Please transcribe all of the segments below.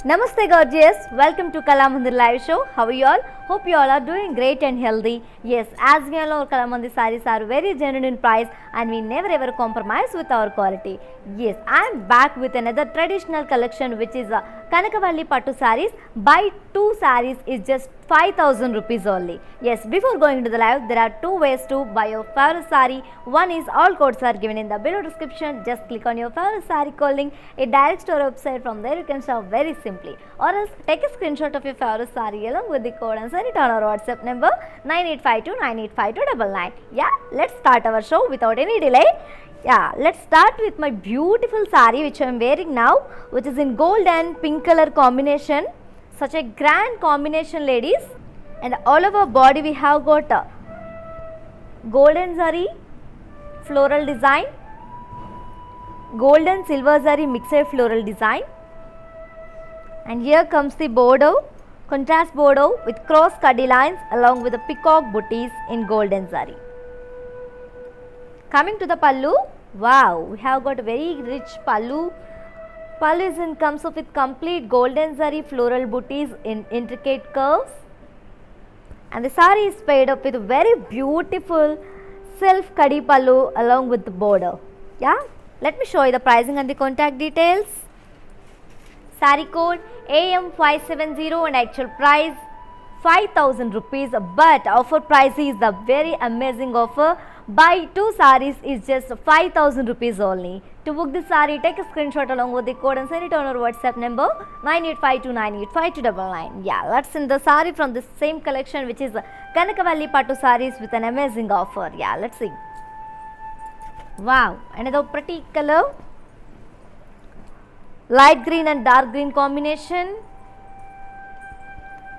Namaste gorgeous, welcome to Kalamandir live show. How are you all? Hope you all are doing great and healthy. Yes, as we all know, Kalamandir sarees are very genuine in price and we never ever compromise with our quality. Yes, I am back with another traditional collection which is Kanakavalli Pattu sarees. Buy 2 sarees is just 5,000 rupees only. Yes, before going to the live, there are 2 ways to buy your favorite saree. One is all codes are given in the below description. Just click on your favorite saree code link. It directs to our website. From there you can shop very simply. Or else take a screenshot of your favorite saree along with the code and send it on our WhatsApp number 9852985299. Yeah, let's start our show without any delay. Yeah, let's start with my beautiful saree which I am wearing now, which is in gold and pink color combination. Such a grand combination, ladies. And all over body we have got golden zari floral design, gold and silver zari mixed floral design, and here comes the border, contrast border with cross cutty lines along with the peacock booties in golden zari. Coming to the pallu, wow, we have got a very rich pallu. Pallu comes up with complete golden zari floral booties in intricate curves, and the saree is paired up with a very beautiful self kadi pallu along with the border. Yeah, let me show you the pricing and the contact details. Saree code AM570 and actual price 5,000 rupees, but offer price is the very amazing offer. Buy 2 sarees is just 5,000 rupees only. To book this saree, take a screenshot along with the code and send it on our WhatsApp number 9852985299. Yeah, let's send the saree from the same collection which is Kanakavalli Pattu sarees with an amazing offer. Yeah, let's see. Wow, another pretty color. Light green and dark green combination.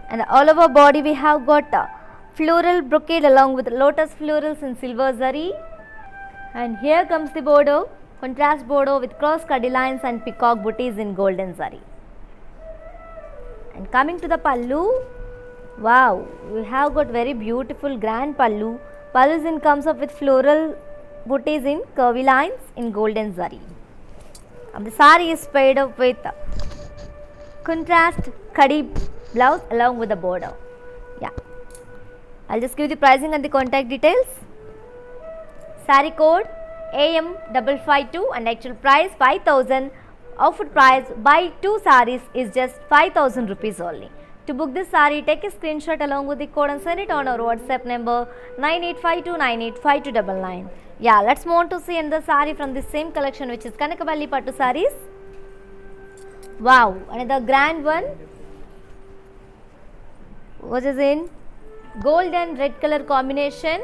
And all over body we have got floral brocade along with lotus florals in silver zari. And here comes the border, contrast border with cross cutty lines and peacock booties in golden zari. And coming to the pallu, wow, we have got very beautiful grand pallu. Pallu comes up with floral booties in curvy lines in golden zari. And the saree is paired up with contrast khadi blouse along with the border. Yeah, I'll just give the pricing and the contact details. Saree code AM552 and actual price 5,000. Offer price buy 2 sarees is just 5,000 rupees only. To book this saree, take a screenshot along with the code and send it on our WhatsApp number 9852985299. Yeah, let's move on to see another saree from the same collection which is Kanakavalli Pattu sarees. Wow, another grand one which is in gold and red color combination.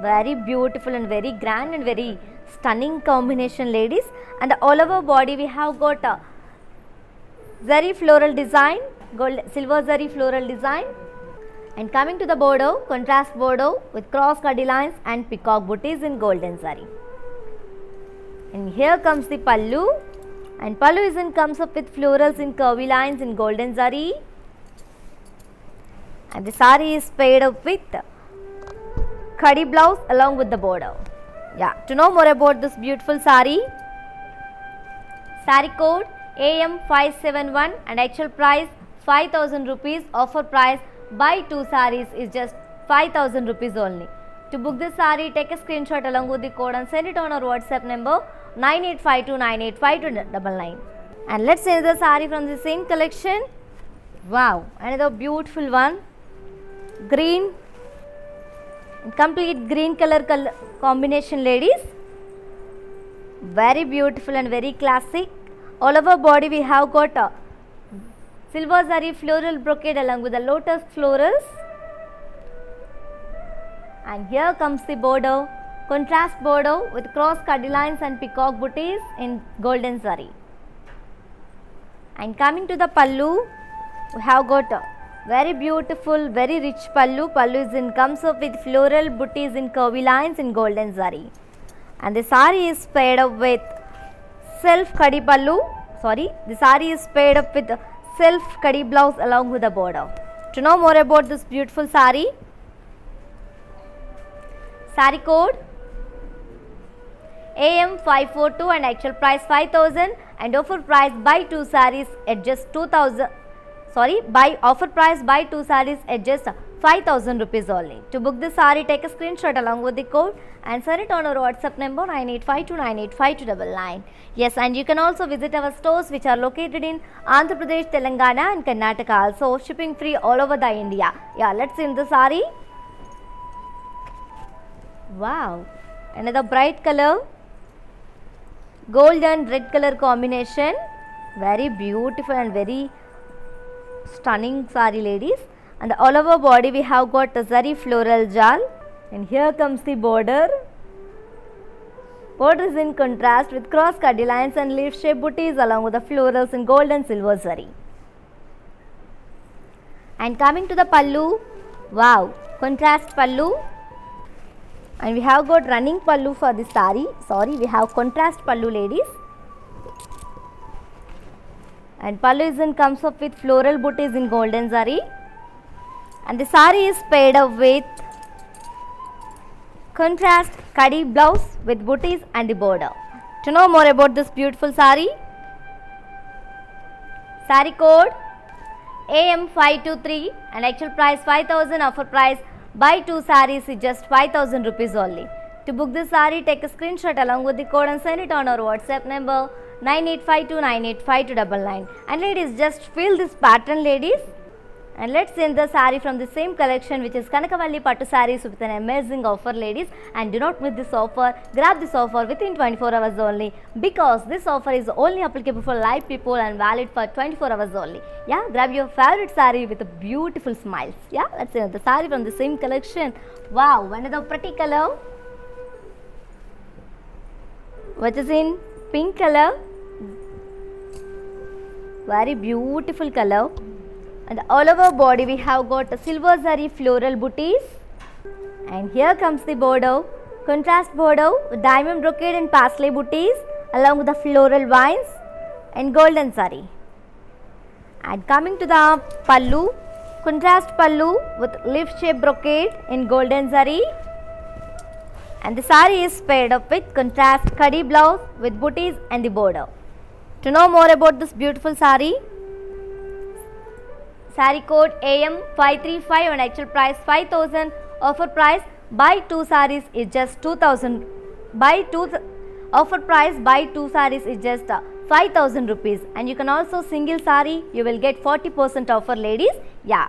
Very beautiful and very grand and very stunning combination, ladies. And all over body we have got a zari floral design, gold silver zari floral design. And coming to the border, contrast border with cross cutty lines and peacock booties in golden zari. And here comes the pallu, and pallu comes up with florals in curvy lines in golden zari. And the saree is paired up with khadi blouse along with the border. Yeah, to know more about this beautiful saree, saree code AM571 and actual price 5,000 rupees. Offer price buy 2 sarees is just 5,000 rupees only. To book this saree, take a screenshot along with the code and send it on our WhatsApp number 9852985299. And let's see the saree from the same collection. Wow, another beautiful one. Green, complete green color combination, ladies. Very beautiful and very classic. All over body we have got a silver zari floral brocade along with the lotus florals. And here comes the border, contrast border with cross cutty lines and peacock booties in golden zari. And coming to the pallu, we have got a very beautiful, very rich pallu. Pallu comes up with floral booties in curvy lines in golden zari. And the saree is paired up with self kadi pallu. The saree is paired up with self kadi blouse along with the border. To know more about this beautiful saree, saree code AM542 and actual price 5,000 and offer price buy 2 sarees at just 2,000. Sorry, buy offer price buy 2 sarees at just 5,000 rupees only. To book this saree, take a screenshot along with the code and send it on our WhatsApp number 9852985299. Yes, and you can also visit our stores which are located in Andhra Pradesh, Telangana and Karnataka. Also shipping free all over the India. Yeah, let's see in the saree. Wow, another bright color, gold and red color combination. Very beautiful and very stunning saree, ladies. And all over body we have got a zari floral jal, and here comes the border. Border is in contrast with cross cut lines and leaf shape booties along with the florals in gold and silver zari. And coming to the pallu, wow, contrast pallu, and we have got running pallu for the saree. Sorry, we have contrast pallu, ladies. And pallu comes up with floral booties in golden zari. And the saree is paired up with contrast kadi blouse with booties and the border. To know more about this beautiful saree, saree code AM523 and actual price 5,000, offer price buy 2 sarees is just 5,000 rupees only. To book this saree, take a screenshot along with the code and send it on our WhatsApp number 9852985299. And ladies, just feel this pattern, ladies. And let's see the saree from the same collection, which is Kanakavalli Pattu sarees with an amazing offer, ladies. And do not miss this offer. Grab this offer within 24 hours only, because this offer is only applicable for live people and valid for 24 hours only. Yeah, grab your favorite saree with a beautiful smiles. Yeah, let's see the saree from the same collection. Wow, another pretty color, which is in pink color. Very beautiful color. And all over body we have got a silver zari floral booties, and here comes the border, contrast border with diamond brocade and parsley booties along with the floral vines and golden zari. And coming to the pallu, contrast pallu with leaf shape brocade in golden zari, and the saree is paired up with contrast kadi blouse with booties and the border. To know more about this beautiful saree, saree code AM535 and actual price 5,000, offer price buy 2 sarees is just 2,000. Offer price buy 2 sarees is just 5,000 rupees, and you can also single saree, you will get 40% offer, ladies. Yeah.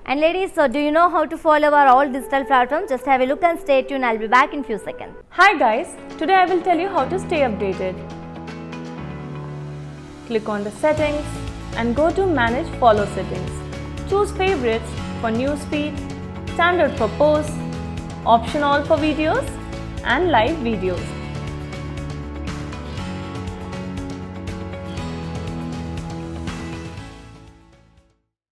And ladies, so do you know how to follow our all digital platforms? Just have a look and stay tuned. I'll be back in few seconds. Hi guys, today I will tell you how to stay updated. Click on the settings and go to manage follow settings. Choose favorites for newsfeed, standard for posts, option all for videos and live videos.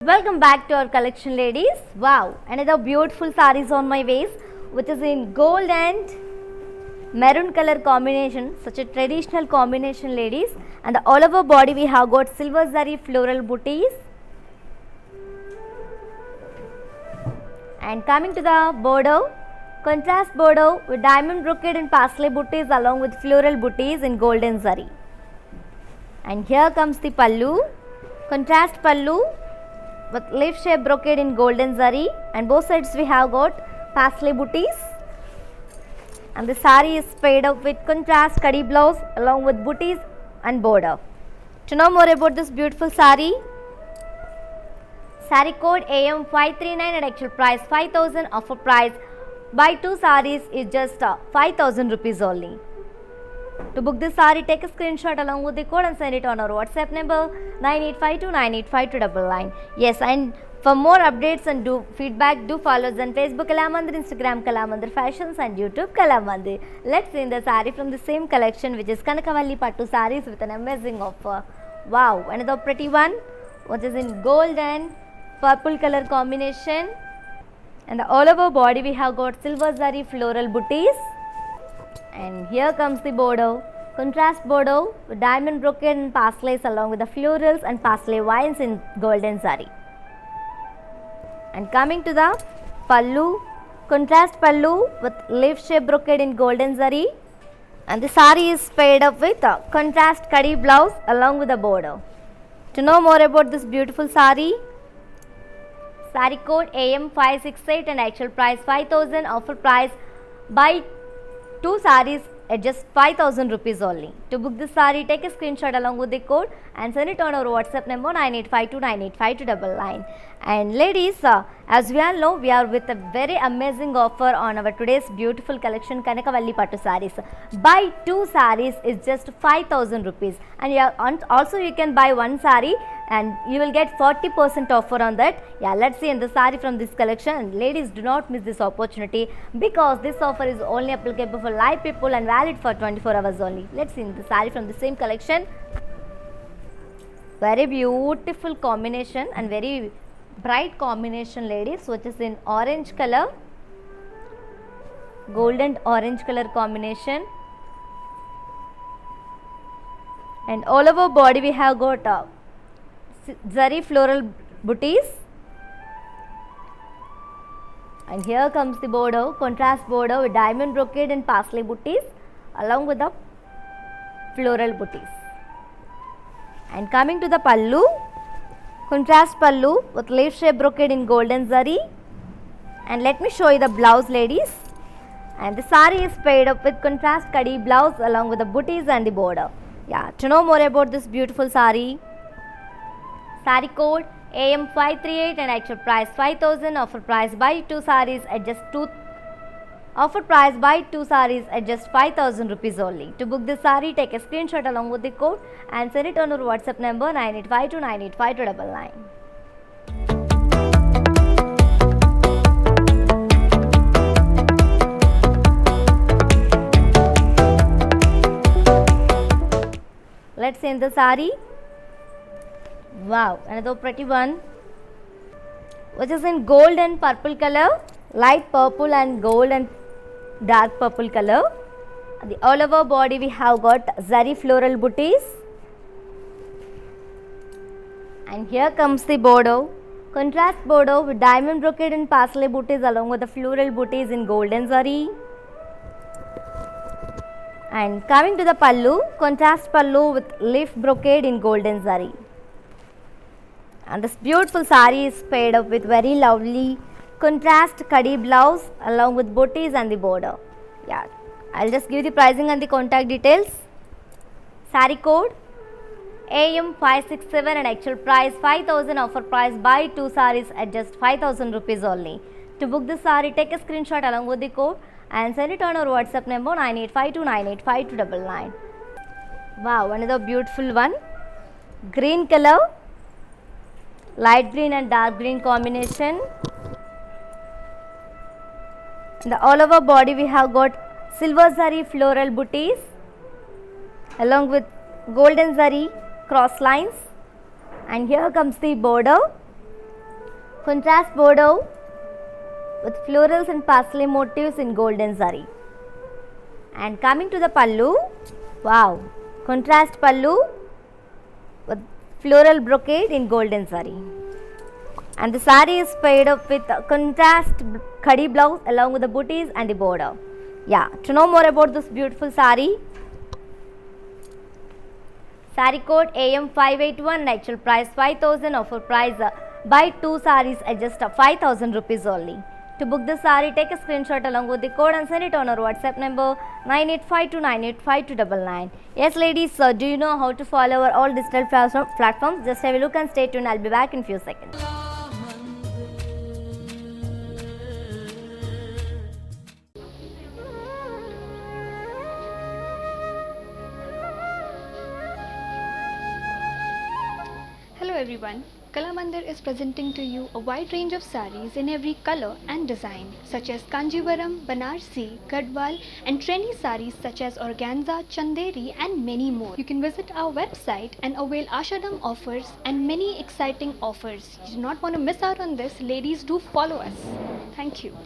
Welcome back to our collection, ladies. Wow, another beautiful sarees on my waist, which is in gold and maroon color combination, such a traditional combination, ladies. And all over body we have got silver zari floral booties, and coming to the border, contrast border with diamond brocade and parsley booties along with floral booties in golden zari. And here comes the pallu, contrast pallu with leaf shape brocade in golden zari, and both sides we have got parsley booties, and the saree is paired up with contrast kadi blouse along with booties and border. To know more about this beautiful saree, saree code AM539 and actual price 5,000, offer price buy 2 sarees is just 5,000 rupees only. To book this saree, take a screenshot along with the code and send it on our WhatsApp number 9852985299. Yes, and for more updates and feedback, do follow us on Facebook Kalamandir, Instagram Kalamandir Fashions and YouTube Kalamandir. Let's see the saree from the same collection, which is Kanakavalli Pattu sarees with an amazing offer. Wow, another pretty one, which is in gold and purple color combination, and all over body we have got silver zari floral booties, and here comes the border, contrast border with diamond brocade and parslays along with the florals and parsley vines in golden zari. And coming to the pallu, contrast pallu with leaf shape brocade in golden zari, And the sari is paired up with a contrast kadhi blouse along with a border. To know more about this beautiful sari, sari code AM568 and actual price 5000, offer price buy 2 saris at just 5000 rupees only. To book this sari, take a screenshot along with the code and send it on our WhatsApp number 9852985299. And ladies, as we all know, we are with a very amazing offer on our today's beautiful collection Kanakavalli Pattu sarees. Buy 2 sarees is just 5000 rupees, and also you can buy 1 saree and you will get 40% offer on that. Yeah, let's see in the saree from this collection. And ladies, do not miss this opportunity because this offer is only applicable for live people and valid for 24 hours only. Let's see in the saree from the same collection. Very beautiful combination and very bright combination, ladies, which is in orange color, golden orange color combination, and all over body we have got zari floral booties, and here comes the border, contrast border with diamond brocade and parsley booties along with the floral booties. And coming to the pallu, contrast pallu with leaf shape brocade in golden zari, and let me show you the blouse, ladies. And the sari is paired up with contrast kadhi blouse along with the booties and the border. Yeah, to know more about this beautiful sari, sari code AM538 and actual price 5000, offer price buy 2 saris at just 5000 rupees only. To book this sari, take a screenshot along with the code and send it on our WhatsApp number 9852985299. Let's see in the sari. Wow, another pretty one, which is in gold and purple color, light purple and gold and dark purple color. The all over body we have got zari floral booties, and here comes the border, contrast border with diamond brocade and parsley booties along with the floral booties in golden zari. And coming to the pallu, contrast pallu with leaf brocade in golden zari. And this beautiful sari is paired up with very lovely contrast kadhi blouse along with booties and the border. Yeah, I'll just give the pricing and the contact details. Sari code AM567 and actual price 5000, offer price buy 2 saris at just 5000 rupees only. To book this sari, take a screenshot along with the code and send it on our WhatsApp number 9852985299. Wow, another beautiful one, green color, light green and dark green combination. In the all over body we have got silver zari floral booties along with golden zari cross lines, and here comes the border, contrast border with florals and parsley motifs in golden zari. And coming to the pallu, wow, contrast pallu with floral brocade in golden zari, and the sari is paired up with contrast khadi blouse along with the booties and the border. Yeah, to know more about this beautiful sari, sari code AM581, actual price 5000, offer price buy 2 saris at just 5000 rupees only. To book this sari, take a screenshot along with the code and send it on our WhatsApp number 9852985299. Yes, ladies, so do you know how to follow our all digital platforms? Just have a look and stay tuned. I'll be back in few seconds. Hello everyone, Kalamandir is presenting to you a wide range of sarees in every color and design such as Kanjivaram, Banarsi, Gadwal and trendy sarees such as Organza, Chanderi and many more. You can visit our website and avail Ashadam offers and many exciting offers. You do not want to miss out on this. Ladies, do follow us. Thank you.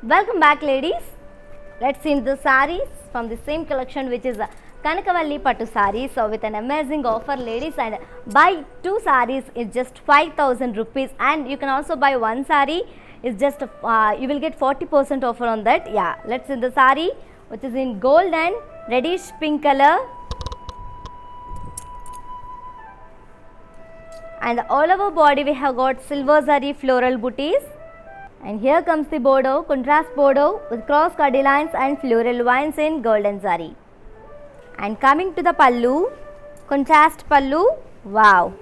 Welcome back, ladies. Let's see the sarees from the same collection, which is Kanakavalli Pattu sarees. So with an amazing offer, ladies, and buy 2 sarees is just 5000 rupees, and you can also buy 1 saree is just you will get 40% offer on that. Yeah, let's see the saree which is in gold and reddish pink color, and all over body we have got silver zari floral booties. And here comes the bordeaux, contrast bordeaux with cross cutty lines and floral vines in golden zari. And coming to the pallu, contrast pallu, wow.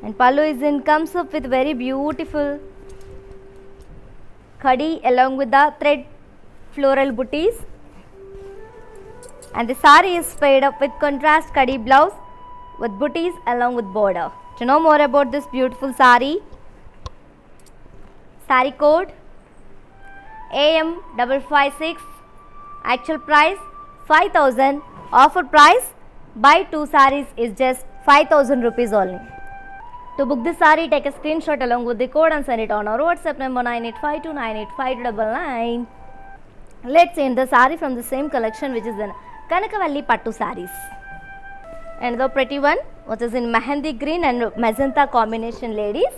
And pallu comes up with very beautiful khadi along with the thread floral booties. And the sari is paired up with contrast khadi blouse with booties along with border. To know more about this beautiful sari, sari code AM556, actual price 5,000, offer price buy 2 sarees is just 5,000 rupees only. To book this saree, take a screenshot along with the code and send it on our WhatsApp number 9852985299. Let's see the saree from the same collection, which is in Kanakavalli Pattu sarees. And the pretty one, which is in Mehendi green and magenta combination, ladies.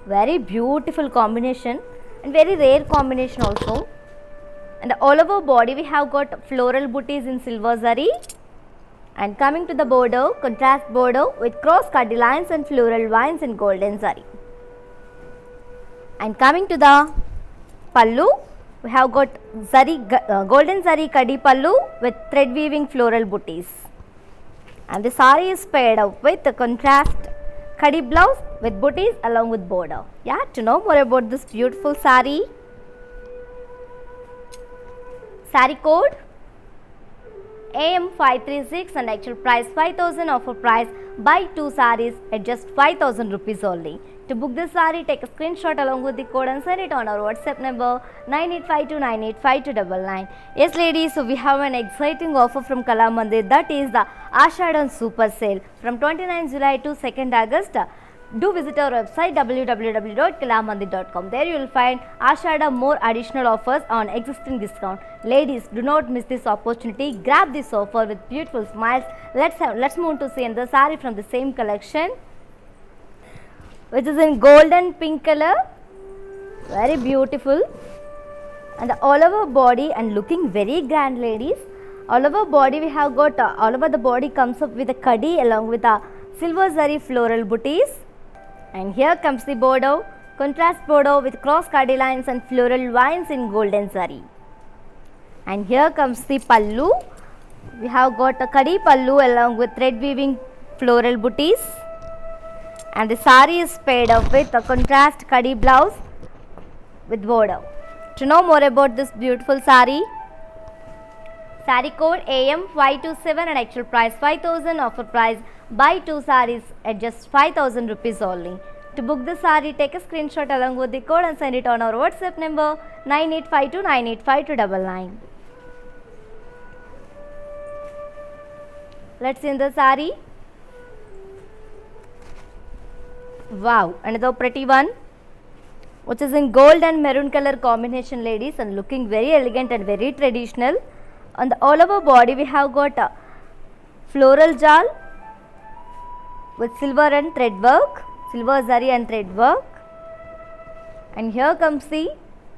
Very beautiful combination and very rare combination also. And all over body we have got floral booties in silver zari. And coming to the bordeaux, contrast bordeaux with cross cutty lines and floral vines in golden zari. And coming to the pallu, we have got golden zari kaddi pallu with thread weaving floral booties. And the saree is paired up with the contrast khadi blouse with booties along with border. Yeah, to know more about this beautiful saree, saree code AM536 and actual price 5,000, offer price buy 2 sarees at just 5,000 rupees only. To book this saree, take a screenshot along with the code and send it on our WhatsApp number 9852985299. Yes ladies, so we have an exciting offer from Kalamandir, that is the Ashadam Super Sale from 29 July to 2nd August. Do visit our website www.kalamandir.com. There you will find Ashadam more additional offers on existing discount. Ladies, do not miss this opportunity. Grab this offer with beautiful smiles. Let's move to see the saree from the same collection, which is in golden pink color, very beautiful, and all over body and looking very grand, ladies. All over body we have got all over the body comes up with a khadi along with a silver zari floral booties. And here comes the bordeaux, contrast bordeaux with cross khadi lines and floral vines in golden zari. And here comes the pallu. We have got a khadi pallu along with thread weaving floral booties. And the saree is paired up with a contrast khadi blouse with border. To know more about this beautiful saree, saree code AM527 and actual price 5,000, offer price buy 2 sarees at just 5,000 rupees only. To book the saree, take a screenshot along with the code and send it on our WhatsApp number 9852985299. Let's see the saree. Wow, another pretty one, which is in gold and maroon color combination, ladies, and looking very elegant and very traditional. On the all over body we have got a floral jal with silver and thread work, silver zari and thread work. And here comes the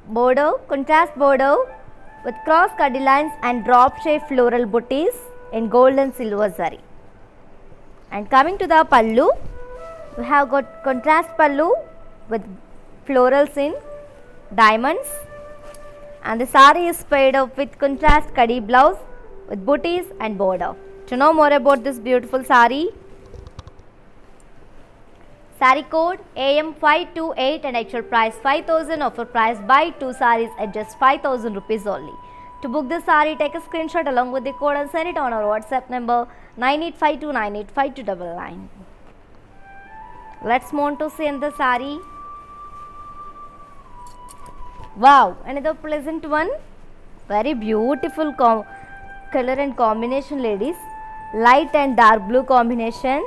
bordeaux, contrast bordeaux with cross khadi lines and drop shape floral booties in gold and silver zari. And coming to the pallu, we have got contrast pallu with florals in diamonds, and the saree is paired up with contrast khadi blouse with booties and border. To know more about this beautiful saree, saree code AM528 and actual price 5,000, offer price buy 2 sarees at just 5,000 rupees only. To book this saree, take a screenshot along with the code and send it on our WhatsApp number 9852985299. Let's move on to see the saree. Wow, another pleasant one, very beautiful color and combination, ladies, light and dark blue combination.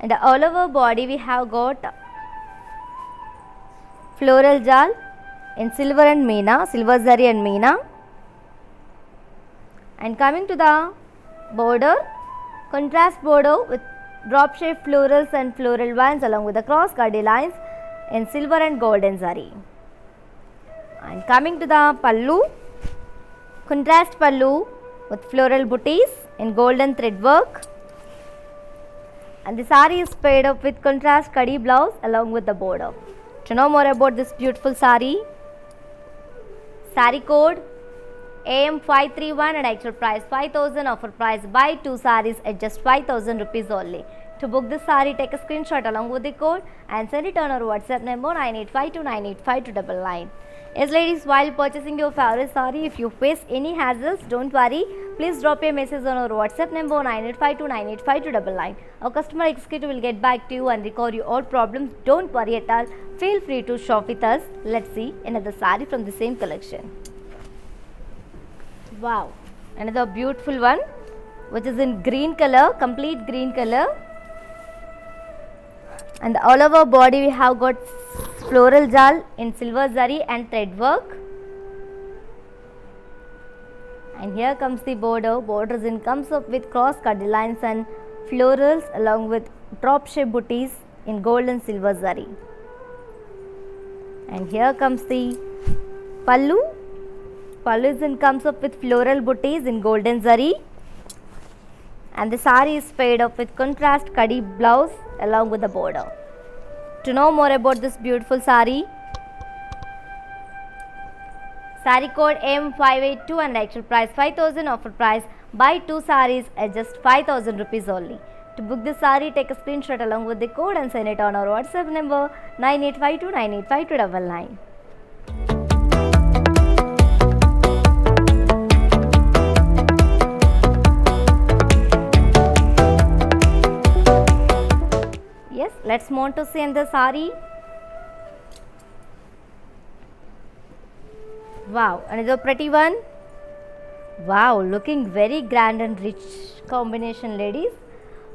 And all over body we have got floral jal in silver and meena, silver zari and meena. And coming to the border, contrast border with drop shape florals and floral vines along with the cross khadi lines in silver and golden zari. And coming to the pallu, contrast pallu with floral booties in golden thread work. And the saree is paired up with contrast kadi blouse along with the border. To know more about this beautiful saree, saree code AM531 and actual price 5000, offer price buy 2 sarees at just 5000 rupees only. To book this saree, take a screenshot along with the code and send it on our WhatsApp number 9852985299. Yes ladies, while purchasing your favorite saree, if you face any hassles, don't worry. Please drop a message on our WhatsApp number 9852985299. Our customer executive will get back to you and record you all problems. Don't worry at all. Feel free to shop with us. Let's see another saree from the same collection. Wow, another beautiful one which is in green color, complete green color. And all over body we have got floral jal in silver zari and thread work. And here comes the border. Borders in comes up with cross cut lines and florals along with drop shape booties in gold and silver zari. And here comes the pallu. Pallu comes up with floral booties in golden zari. And the saree is paired up with contrast kadi blouse along with the border. To know more about this beautiful saree, saree code M582 and actual price 5000, offer price buy 2 sarees at just 5000 rupees only. To book this saree, take a screenshot along with the code and send it on our WhatsApp number 9852985299. Yes, let's move on to see the saree. Wow, another pretty one. Wow, looking very grand and rich combination ladies,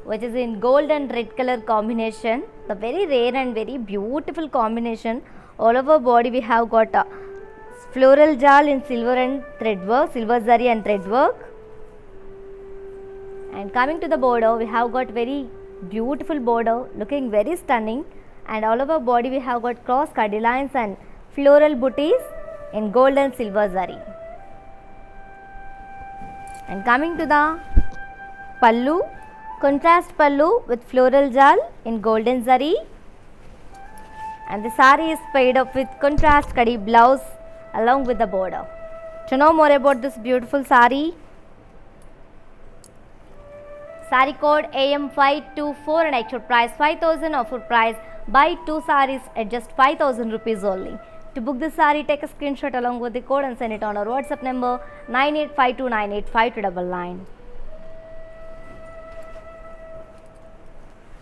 which is in gold and red color combination. The very rare and very beautiful combination. All over body we have got a floral jal in silver and thread work, silver zari and thread work. And coming to the border, we have got very beautiful border, looking very stunning. And all over body we have got cross cut lines and floral booties in gold and silver zari. And coming to the pallu, contrast pallu with floral jal in golden zari. And the saree is paired up with contrast kadi blouse along with the border. To know more about this beautiful saree, saree code AM524 and actual price 5000, offer price buy 2 sarees at just 5000 rupees only. To book this saree, take a screenshot along with the code and send it on our WhatsApp number 9852985299.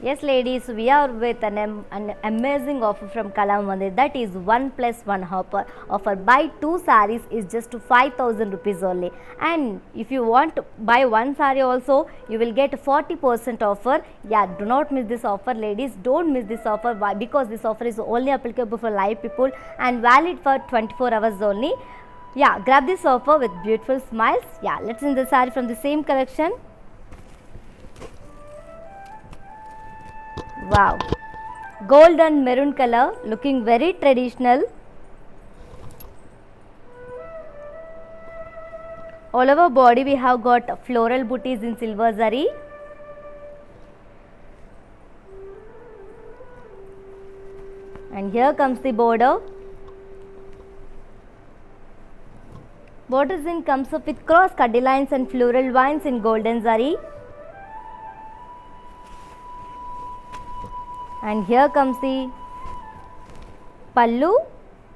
Yes ladies, we are with an amazing offer from Kalamandir, that is 1+1 offer. Buy 2 sarees is just 5000 rupees only. And if you want to buy 1 saree also, you will get 40% offer. Yeah, do not miss this offer ladies, don't miss this offer. Why? Because this offer is only applicable for live people and valid for 24 hours only. Yeah, grab this offer with beautiful smiles. Yeah, let's see the saree from the same collection. Wow, gold and maroon color, looking very traditional. All over body we have got floral booties in silver zari. And here comes the border. Borders in comes up with cross cut lines and floral vines in golden zari. And here comes the pallu.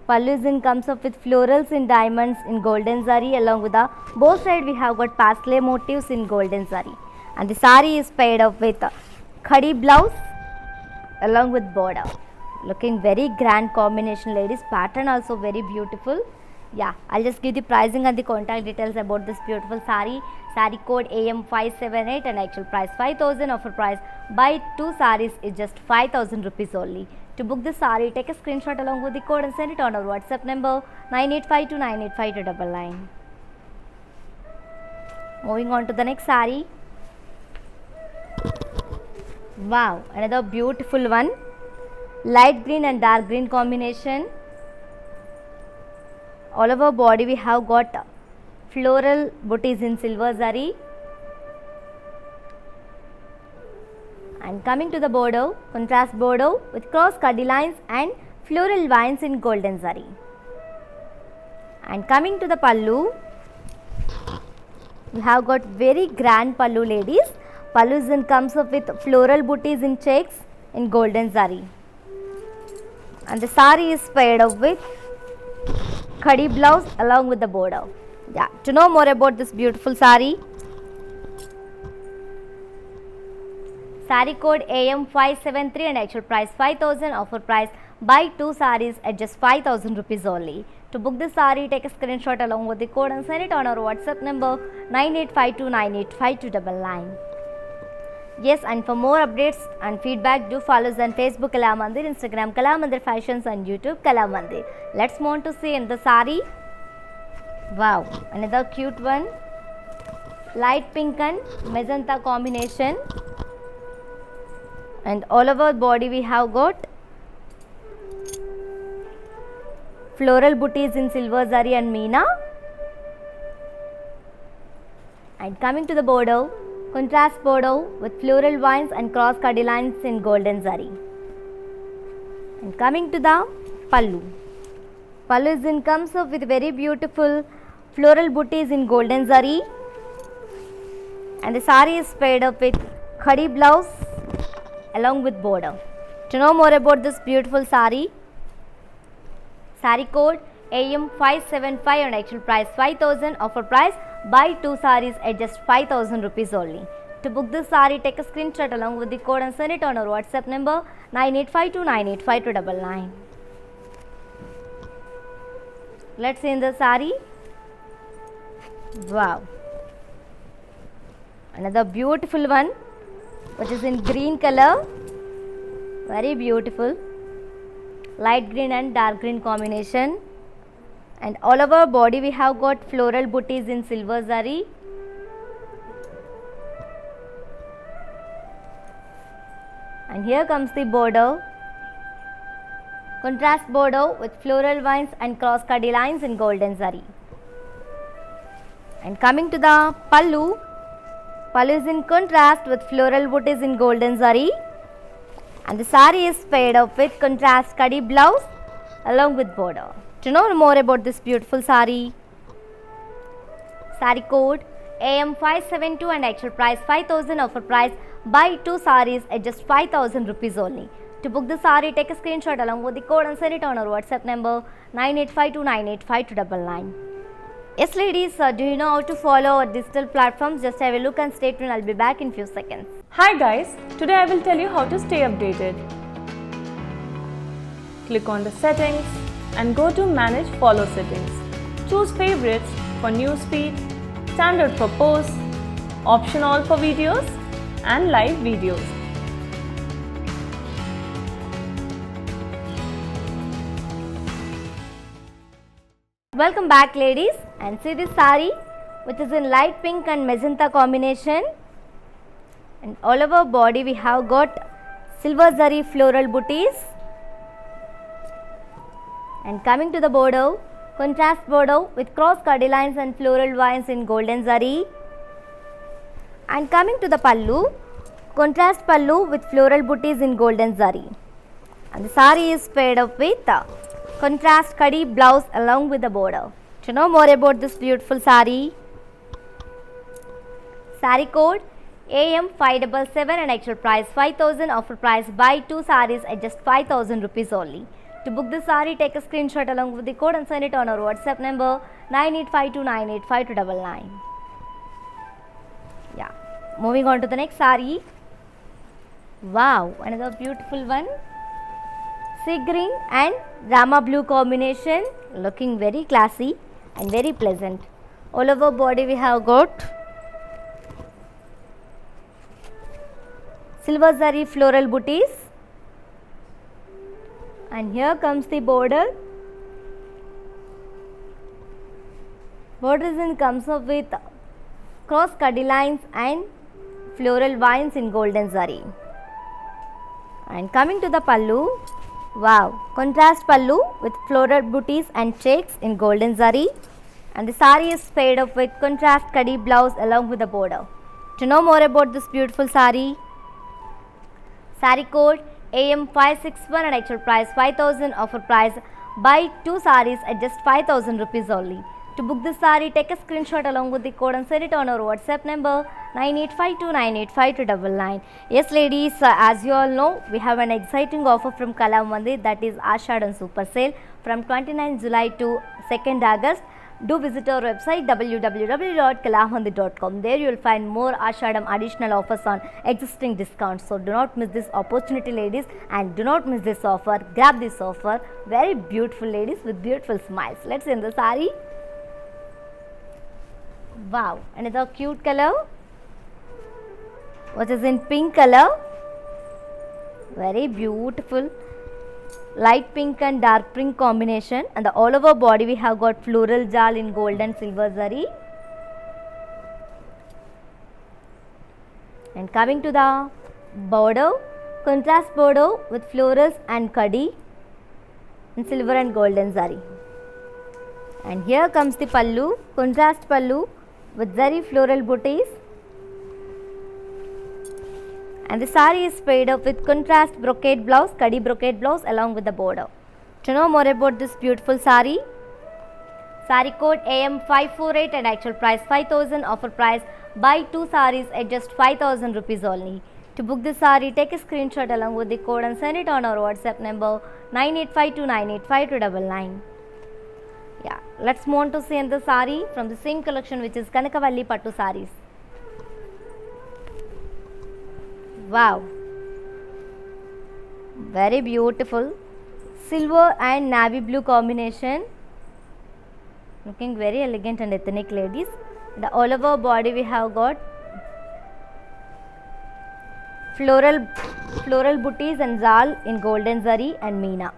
Pallu comes up with florals in diamonds in golden zari, along with the both side we have got pastel motifs in golden zari. And the saree is paired up with khadi blouse along with border. Looking very grand combination ladies, pattern also very beautiful. Yeah, I'll just give the pricing and the contact details about this beautiful saree. Saree code AM578 and actual price 5000, offer price buy 2 sarees is just 5000 rupees only. To book this saree, take a screenshot along with the code and send it on our WhatsApp number 9852985299. Moving on to the next saree. Wow, another beautiful one. light green and dark green combination. All over body we have got floral booties in silver zari. And coming to the border, contrast border with cross cuddy lines and floral vines in golden zari. And coming to the pallu, we have got very grand pallu ladies. Pallu comes up with floral booties in checks in golden zari. And the sari is paired up with khadi blouse along with the border. Yeah, to know more about this beautiful sari, sari code AM573 and actual price 5000, offer price buy 2 saris at just 5000 rupees only. To book this sari, take a screenshot along with the code and send it on our WhatsApp number 9852985299. Yes, and for more updates and feedback, do follow us on Facebook Kala Mandir, Instagram Kala Mandir Fashions and YouTube Kala Mandir. Let's move on to see in the sari. Wow, another cute one. Light pink and magenta combination. And all over body we have got floral booties in silver zari and meena. And coming to the border, contrast border with floral vines and cross cuddy lines in golden zari. And coming to the pallu. Pallu comes up with very beautiful floral booties in golden zari. And the sari is paired up with khadi blouse along with border. To know more about this beautiful sari, sari code AM575 and actual price 5000, offer price buy 2 saris at just 5000 rupees only. To book this sari, take a screenshot along with the code and send it on our WhatsApp number 9852985299. Let's see in the sari. Wow, another beautiful one which is in green color, very beautiful, light green and dark green combination. And all over body we have got floral booties in silver zari. And here comes the border, contrast border with floral vines and cross cuddy lines in golden zari. And coming to the pallu, pallu is in contrast with floral booties in golden zari. And the sari is paired up with contrast khadi blouse along with border. To know more about this beautiful sari, sari code AM572 and actual price 5000, offer price buy 2 saris at just 5000 rupees only. To book the sari, take a screenshot along with the code and send it on our WhatsApp number 9852985299. Yes ladies, do you know how to follow our digital platforms? Just have a look and stay tuned. I'll be back in few seconds. Hi guys, today I will tell you how to stay updated. Click on the settings and go to manage follow settings. Choose favorites for newsfeed, standard for posts, option all for videos and live videos. Welcome back ladies, and see this sari which is in light pink and magenta combination. And all over body we have got silver zari floral booties. And coming to the border, contrast border with cross cuddy lines and floral vines in golden zari. And coming to the pallu, contrast pallu with floral booties in golden zari. And the sari is paired up with contrast khadi blouse along with the border. To know more about this beautiful sari, sari code AM577 and actual price 5000, offer price buy 2 saris at just 5000 rupees only. To book this sari, take a screenshot along with the code and send it on our WhatsApp number 9852985299. Yeah, moving on to the next sari. Wow, another beautiful one. Sea green and Rama blue combination, looking very classy and very pleasant. All over body we have got silver zari floral booties. And here comes the border. Border comes up with cross cuddy lines and floral vines in golden zari. And coming to the pallu, Wow, contrast pallu with floral booties and checks in golden zari, and the sari is paired up with contrast kadi blouse along with the border. To know more about this beautiful sari, sari code AM561 and actual price 5000, offer price buy 2 saris at just 5000 rupees only. To book this sari, take a screenshot along with the code and send it on our WhatsApp number 9852985299. Yes ladies, as you all know, we have an exciting offer from Kalamandir, that is Ashadam Super Sale from 29 July to 2nd August. Do visit our website www.kalamandir.com. There you will find more Ashadam additional offers on existing discounts. So do not miss this opportunity ladies, and do not miss this offer. Grab this offer. Very beautiful ladies with beautiful smiles. Let's see the sari. Wow, another cute color which is in pink color. Very beautiful light pink and dark pink combination, and the all over body we have got floral jal in gold and silver zari. And coming to the border, contrast border with florals and kadi in silver and golden zari. And here comes the pallu, contrast pallu with zari floral booties, and the sari is paired up with contrast brocade blouse, kadi brocade blouse along with the border. To know more about this beautiful sari, sari code AM548 and actual price 5000, offer price buy 2 saris at just 5000 rupees only. To book this sari, take a screenshot along with the code and send it on our WhatsApp number 9852985299. Yeah, let's move on to see the sari from the same collection, which is Kanakavalli Pattu saris. Wow, very beautiful silver and navy blue combination, looking very elegant and ethnic ladies. The all over body we have got floral booties and zal in golden zari and meena.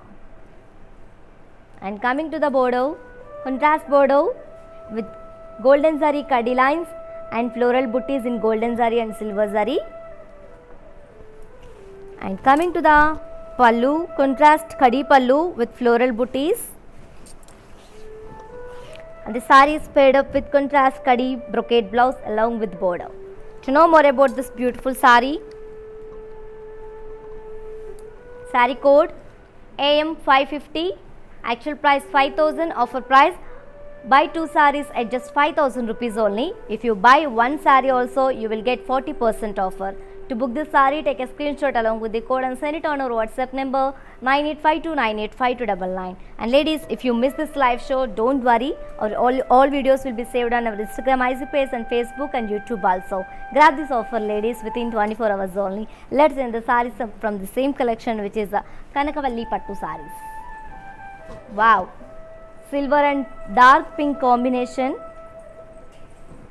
And coming to the border, contrast border with golden zari kadi lines and floral booties in golden zari and silver zari. And coming to the pallu, contrast kadi pallu with floral booties, and the sari is paired up with contrast kadi brocade blouse along with border. To know more about this beautiful sari, sari code AM550, actual price 5000, offer price buy 2 saris at just 5000 rupees only. If you buy 1 sari also, you will get 40% offer. To book this sari, take a screenshot along with the code and send it on our WhatsApp number 9852985299. And ladies, if you miss this live show, don't worry, all videos will be saved on our Instagram, IG page and Facebook and YouTube also. Grab this offer ladies within 24 hours only. Let's end the saris from the same collection, which is Kanakavalli Pattu saris. Wow, silver and dark pink combination,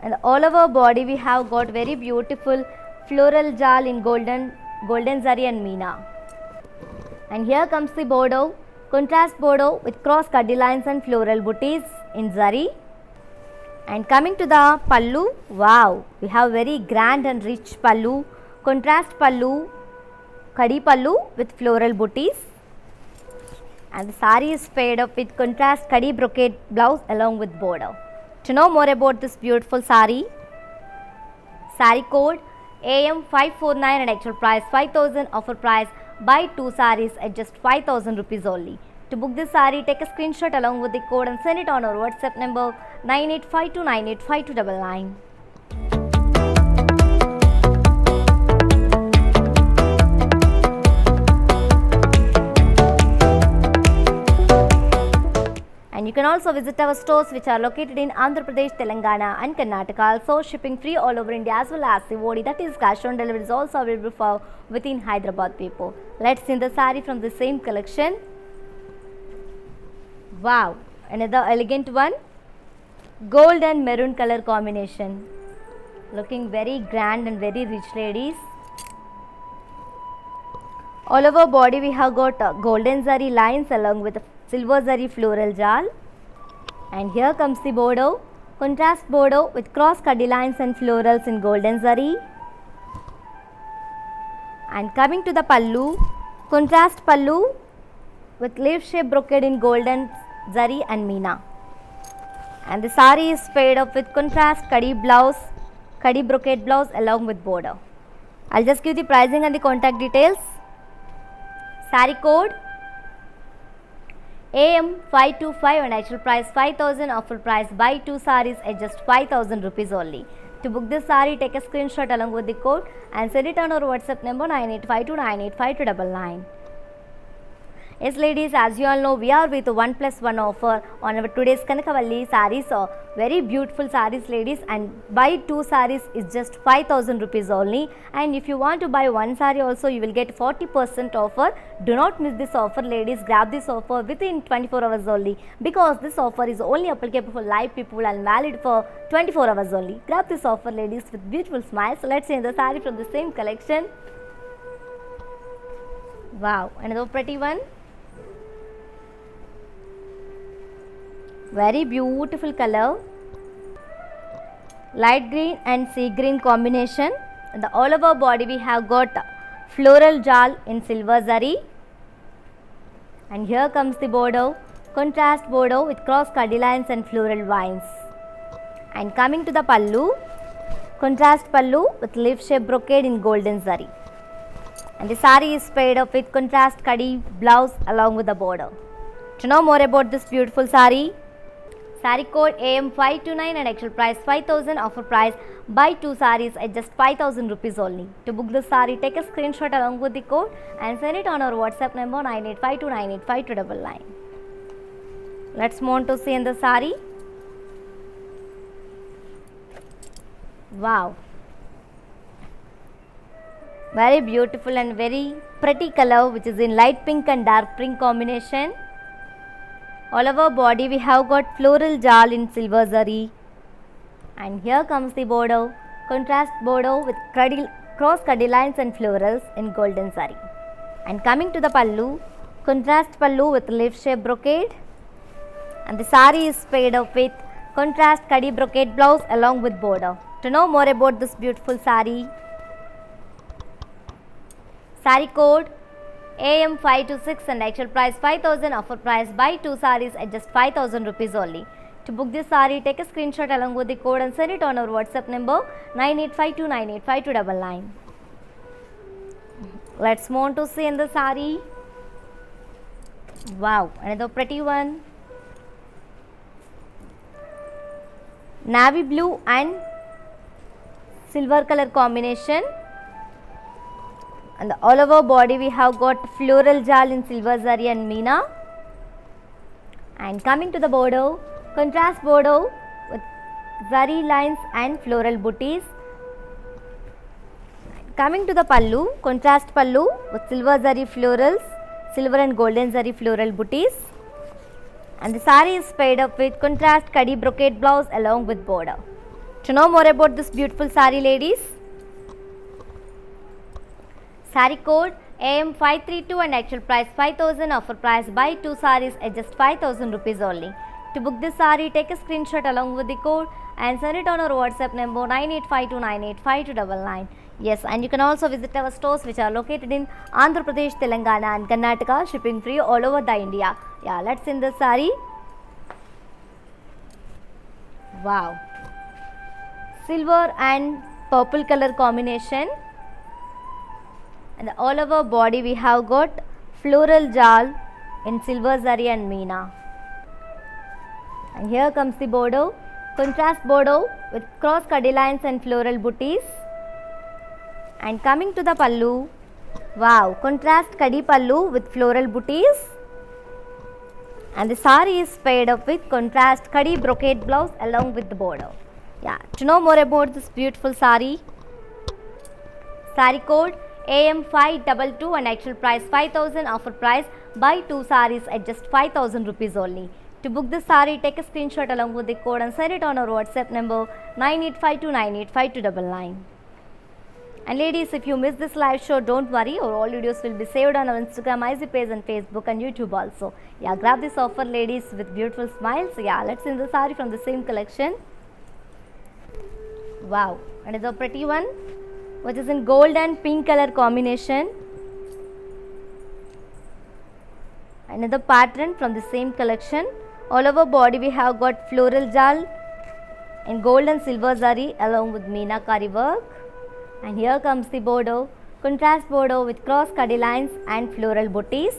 and all over body we have got very beautiful floral jal in golden zari and meena. And here comes the border, contrast border with cross kadi lines and floral booties in zari. And coming to the pallu, wow, we have very grand and rich pallu, contrast pallu, kadi pallu with floral booties, and the sari is paired up with contrast kadi brocade blouse along with border. To know more about this beautiful sari, sari code AM549 and actual price 5000, offer price buy 2 saris at just 5000 rupees only. To book this sari, take a screenshot along with the code and send it on our WhatsApp number 9852985299. And you can also visit our stores, which are located in Andhra Pradesh, Telangana and Karnataka. Also shipping free all over India, as well as COD, that is cash on delivery, is also available for within Hyderabad people. Let's see the sari from the same collection. Wow, another elegant one, gold and maroon color combination, looking very grand and very rich ladies. All over body we have got golden zari lines along with silver zari floral jal. And here comes the border, contrast border with cross kadi lines and florals in golden zari. And coming to the pallu, contrast pallu with leaf shape brocade in golden zari and meena. And the sari is paired up with contrast kadi brocade blouse along with border. I'll just give the pricing and the contact details. Sari code AM525 and actual price 5000, offer price buy 2 sarees at just 5000 rupees only. To book this saree, take a screenshot along with the code and send it on our WhatsApp number 9852985299. Yes ladies, as you all know, we are with 1+1 offer on our today's Kanakavalli sarees. So very beautiful sarees ladies, and buy 2 sarees is just 5000 rupees only. And if you want to buy 1 saree also, you will get 40% offer. Do not miss this offer ladies, grab this offer within 24 hours only, because this offer is only applicable for live people and valid for 24 hours only. Grab this offer ladies with beautiful smiles. So let's see the saree from the same collection. Wow, another pretty one. Very beautiful color, light green and sea green combination. In the all over body we have got floral jal in silver zari, and here comes the border, contrast border with cross cadi lines and floral vines. And coming to the pallu, contrast pallu with leaf shape brocade in golden zari, and the sari is paired up with contrast kadi blouse along with the border. To know more about this beautiful sari, sari code AM529 and actual price 5000, offer price buy 2 sarees at just 5000 rupees only. To book this saree, take a screenshot along with the code and send it on our WhatsApp number 9852985299. Let's move on to see in the saree. Wow, very beautiful and very pretty color, which is in light pink and dark pink combination. All over body we have got floral jal in silver zari, and here comes the border, contrast border with cross cadi lines and florals in golden zari. And coming to the pallu, contrast pallu with leaf shape brocade, and the sari is paired up with contrast kadi brocade blouse along with border. To know more about this beautiful sari, sari code AM526 and actual price 5000, offer price buy 2 sarees at just 5000 rupees only. To book this saree, take a screenshot along with the code and send it on our WhatsApp number 9852985299. Let's move on to see in the saree. Wow, another pretty one. Navy blue and silver color combination. And the all over body we have got floral jal in silver zari and meena. And coming to the border, contrast border with zari lines and floral booties. Coming to the pallu, contrast pallu with silver zari florals, silver and golden zari floral booties. And the sari is paired up with contrast kadi brocade blouse along with border. To know more about this beautiful sari ladies, sari code AM532 and actual price 5000, offer price buy 2 sarees at just 5000 rupees only. To book this saree, take a screenshot along with the code and send it on our WhatsApp number 9852985299. Yes, and you can also visit our stores which are located in Andhra Pradesh, Telangana and Karnataka, shipping free all over the India. Yeah, let's see the saree. Wow, silver and purple color combination. And all over body we have got floral jal in silver zari and meena. And here comes the border, contrast border with cross kadi lines and floral booties. And coming to the pallu, wow, contrast kadi pallu with floral booties. And the sari is paired up with contrast kadi brocade blouse along with the border. Yeah, to know more about this beautiful sari, sari code AM522 and actual price 5000, offer price buy 2 sarees at just 5000 rupees only. To book this saree, take a screenshot along with the code and send it on our WhatsApp number 9852985299. And ladies, if you miss this live show, don't worry, our all videos will be saved on our Instagram, IG page and Facebook and YouTube also. Yeah, grab this offer ladies with beautiful smiles. Yeah, let's see the saree from the same collection. Wow, and it's a pretty one, which is in gold and pink color combination. Another pattern from the same collection. All over body we have got floral jal in gold and silver zari along with meenakari work. And here comes the border, contrast border with cross kadi lines and floral booties.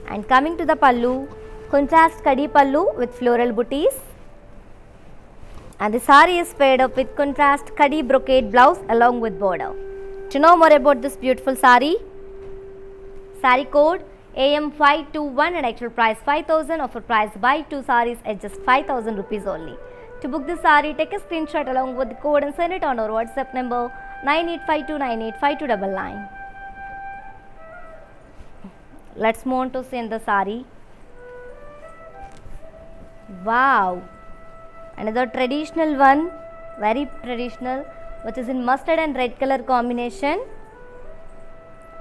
And coming to the pallu, contrast kadi pallu with floral booties. And the sari is paired up with contrast kadi brocade blouse along with border. To know more about this beautiful sari, sari code AM521 and actual price 5000, offer price buy 2 saris at just 5000 rupees only. To book this sari, take a screenshot along with the code and send it on our WhatsApp number 9852985299. Let's move on to see the sari. Wow, another traditional one, very traditional, which is in mustard and red color combination.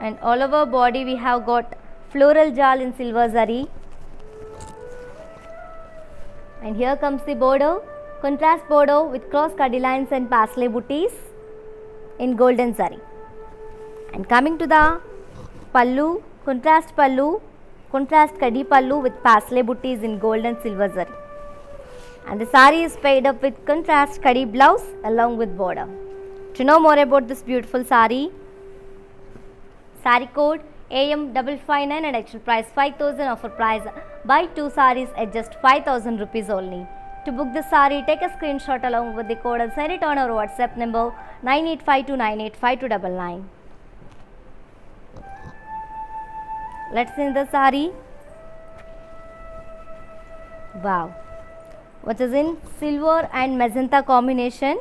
And all over body we have got floral jal in silver zari. And here comes the border, contrast border with cross kadi lines and parsley booties in golden zari. And coming to the pallu, contrast kadi pallu with parsley booties in gold and silver zari. And the sari is paired up with contrast kadi blouse along with border. To know more about this beautiful sari, sari code AM559 and actual price 5000, offer price buy 2 saris at just 5000 rupees only. To book this sari, take a screenshot along with the code and send it on our WhatsApp number 9852985299. Let's see the sari. Wow, which is in silver and magenta combination.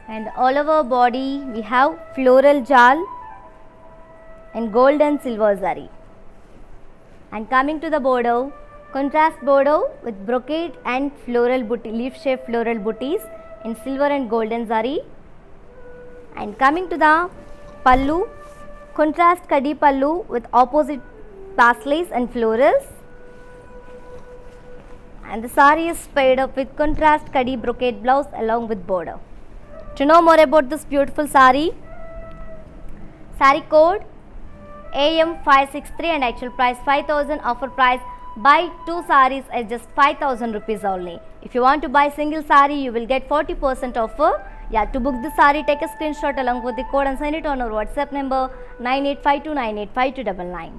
And all over body we have floral jal and gold and silver zari. And coming to the border, contrast border with brocade and floral booty, leaf shaped floral booties in silver and golden zari. And coming to the pallu, contrast kadi pallu with opposite parsleys and florals. And the sari is paired up with contrast kadi brocade blouse along with border. To know more about this beautiful sari, sari code AM563 and actual price 5000, offer price buy 2 saris at just 5000 rupees only. If you want to buy single sari, you will get 40% offer. Yeah, to book this sari, take a screenshot along with the code and send it on our WhatsApp number 9852985299.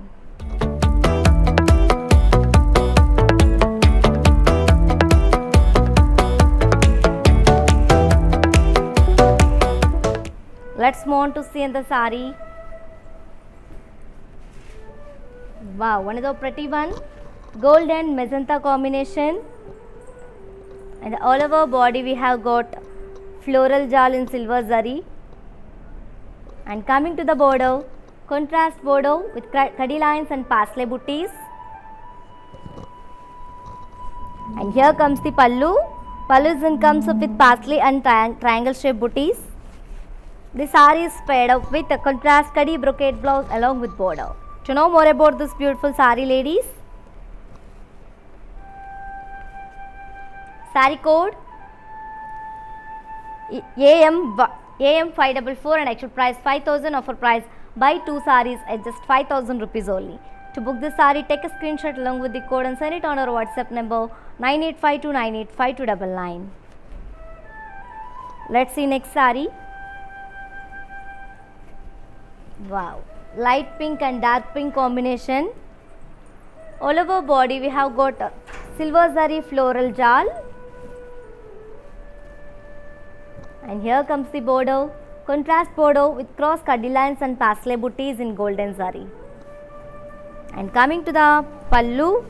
Let's move on to see the sari. Wow, one is a pretty one, gold and magenta combination. And all over body we have got floral jal in silver zari. And coming to the border, contrast border with kadi lines and parsley booties. And here comes the pallu. Pallu comes up with parsley and triangle shaped booties. The sari is paired up with a contrast kadi brocade blouse along with border. To know more about this beautiful sari, ladies, sari code AM544 and actual price 5000, offer price buy 2 saris at just 5000 rupees only. To book this sari, take a screenshot along with the code and send it on our WhatsApp number 9852985299. Let's see next sari. Wow, light pink and dark pink combination. All over body we have got silver zari floral jal. And here comes the border, contrast border with cross kadi lines and parsley booties in golden zari. And coming to the pallu,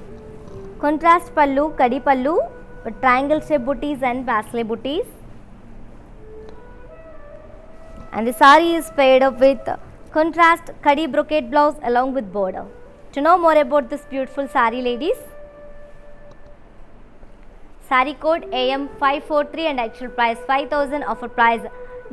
contrast pallu, kadi pallu with triangle shaped booties and parsley booties. And the sari is paired up with contrast kadi brocade blouse along with border. To know more about this beautiful sari, ladies, sari code AM543 and actual price 5000, offer price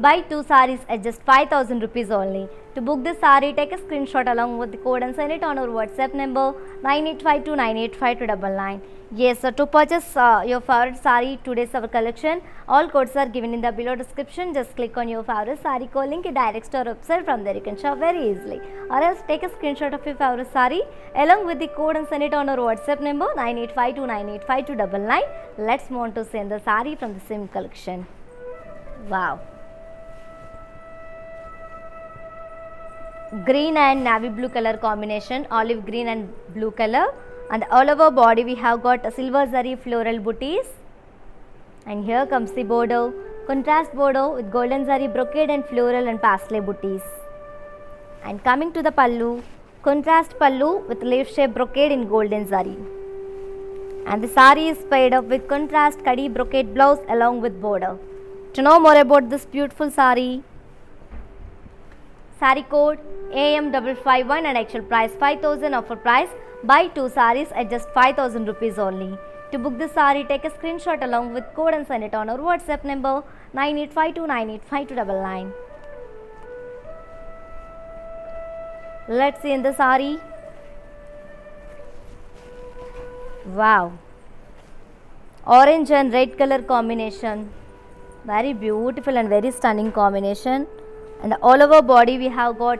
Buy 2 sarees at just 5000 rupees only. To book this saree, take a screenshot along with the code and send it on our WhatsApp number 9852985299. Yes, so to purchase your favorite saree, today's our collection, all codes are given in the below description. Just click on your favorite saree code link, it directs to our website. From there you can shop very easily. Or else take a screenshot of your favorite saree along with the code and send it on our WhatsApp number 9852985299. Let's move on to send the saree from the same collection. Wow. Green and navy blue color combination, olive green and blue color, and all over body we have got a silver zari floral booties, and here comes the border, contrast border with golden zari brocade and floral and paisley booties. And coming to the pallu, contrast pallu with leaf shape brocade in golden zari, and the sari is paired up with contrast kadi brocade blouse along with border. To know more about this beautiful sari, saree code AM551 and actual price 5000, offer price buy 2 sarees at just 5000 rupees only. To book this saree, take a screenshot along with code and send it on our WhatsApp number 9852985299. Let's see in the saree. Wow, orange and red color combination, very beautiful and very stunning combination. And all over body we have got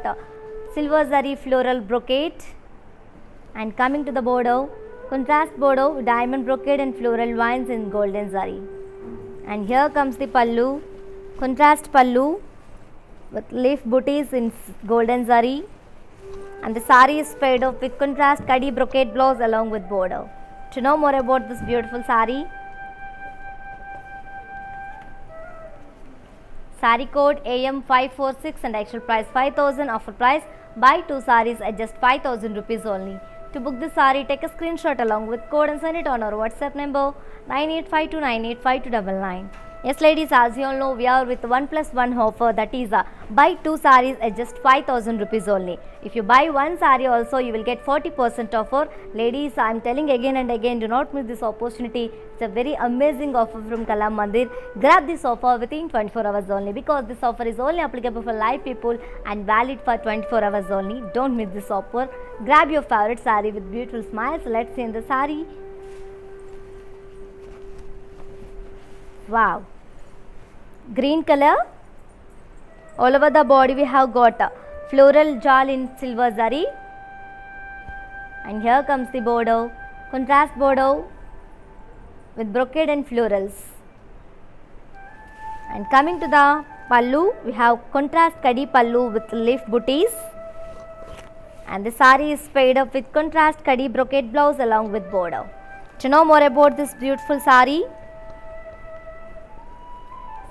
silver zari floral brocade, and coming to the border, contrast border with diamond brocade and floral vines in golden zari. And here comes the pallu, contrast pallu with leaf booties in golden zari, and the sari is paired up with contrast kadi brocade blouse along with border. To know more about this beautiful sari, saree code AM546 and actual price 5000, offer price buy 2 sarees at just 5000 rupees only. To book this saree, take a screenshot along with code and send it on our WhatsApp number 9852985299. Yes ladies, as you all know, we are with 1+1 offer, that is buy 2 sarees at just 5000 rupees only. If you buy 1 saree also, you will get 40% offer. Ladies, I am telling again and again, do not miss this opportunity. It's a very amazing offer from Kala Mandir. Grab this offer within 24 hours only, because this offer is only applicable for live people and valid for 24 hours only. Don't miss this offer. Grab your favorite saree with beautiful smiles. Let's see in the saree. Wow, green color, all over the body we have got floral jal in silver zari, and here comes the border, contrast border with brocade and florals. And coming to the pallu, we have contrast kadi pallu with leaf booties, and the sari is paired up with contrast kadi brocade blouse along with border. To know more about this beautiful sari,